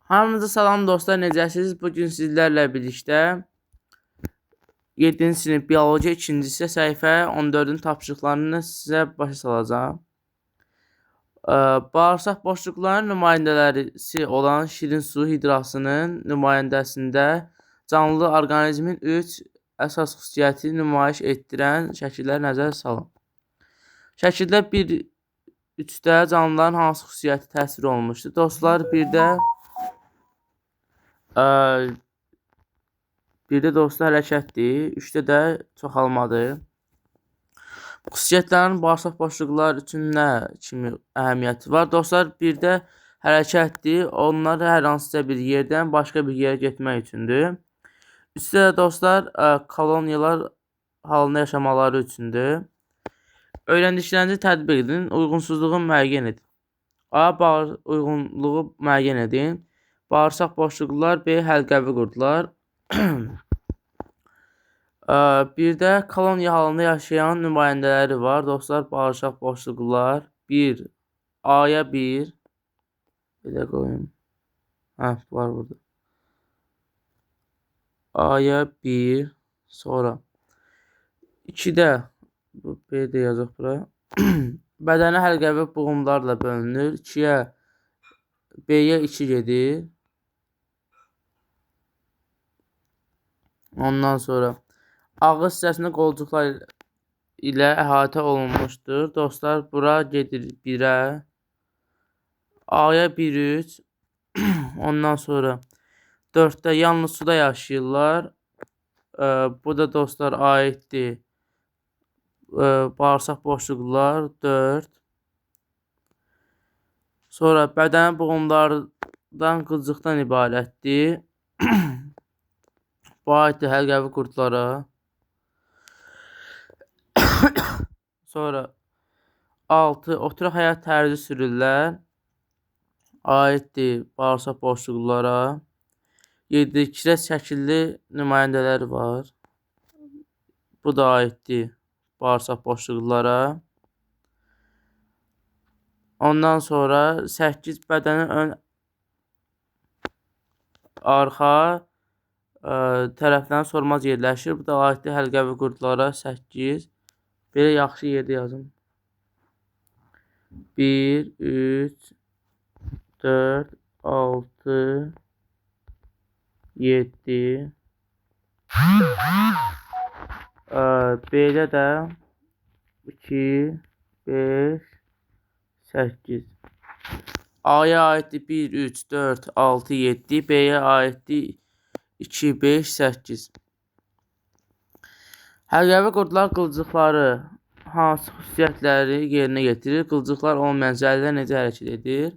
Hamınıza salam dostlar, necəsiniz? Bugün sizlərlə birlikdə 7-ci sinif bioloji 2-ci hissə səhifə 14-ün tapşırıqlarını sizə başa salacağım. Bağırsaq boşluqlarının nümayəndələrisi olan şirin su hidrasının nümayəndəsində canlı orqanizmin 3 əsas xüsusiyyəti nümayiş etdirən şəkillər nəzərə salın. Şəkildə 1.3-də canlıların hansı xüsusiyyəti təsvir olunmuşdur? Dostlar, birdə dostlar hərəkətdir, 3-də də çoxalmadır. Xüsusiyyətlərin bağırsaq boşluqları üçün nə kimi əhəmiyyəti var? Dostlar, birdə hərəkətdir, onlar hər hansısa bir yerdən başqa bir yerə getmək üçündür. 3-də də dostlar koloniyalar halında yaşamaları üçündür. Öyrəndiklərinizi tətbiq edin, uyğunsuzluğu müəyyən edin. A. Uyğunluğu müəyyən edin. Bağırsaq boşluqlar, B. Həlqəvi qurdlar. Birdə koloniya halında yaşayan nümayəndələri var. Dostlar, bağırsaq boşluqlar 1. A-ya 1. Bir də qoyun. Var burada. A-ya 1. Sonra 2-də B-də yazıq bura. Bədəni həlqəvi buğumlarla bölünür. 2-yə B-yə 2 gedir. Ondan sonra ağız hissəsində qolcuqlar ilə əhatə olunmuşdur. Dostlar, bura gedir 1-ə. A-ya 1-3. Ondan sonra 4-də yalnız suda yaşayırlar. Bu da dostlar aiddir. Bağırsaq boşluqlar 4. Sonra bədən buğumlardan qılcıqdan ibarətdir. Bu aiddir həlqəvi qurdlara. Sonra 6. Oturaq həyat tərzi sürürlər. Aiddir bağırsaq boşluqlara. 7. Kireç şəkilli nümayəndələri var. Bu da aiddir bağırsaq boşluqlara. Ondan sonra 8. Bədənin ön arxa tərəfdən sormaz yerləşir. Bu da aiddir həlqəvi qurdlara 8. Belə yaxşı yerdə yazın. 1, 3, 4, 6, 7. B-də də 2, 5, 8. A-ya aiddir 1, 3, 4, 6, 7. B-yə aiddir 2, 5, 8. Həlqəvi qurdlar qılcıqları hansı xüsusiyyətləri yerinə yetirir? Qılcıqlar olmayan zəllər necə hərəkət edir?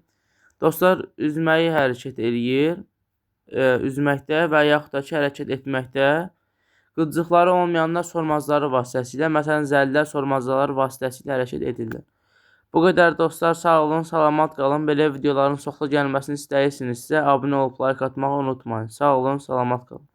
Dostlar, üzməyi hərəkət edir. Üzməkdə və yaxud da ki, hərəkət etməkdə. Qılcıqları olmayanlar sormazları vasitəsilə, məsələn, zəllər sormazlar vasitəsilə hərəkət edirlər. Bu qədər dostlar, sağ olun, salamat qalın. Belə videoların çoxlu gəlməsini istəyirsinizsə, abunə olub like atmağı unutmayın. Sağ olun, salamat qalın.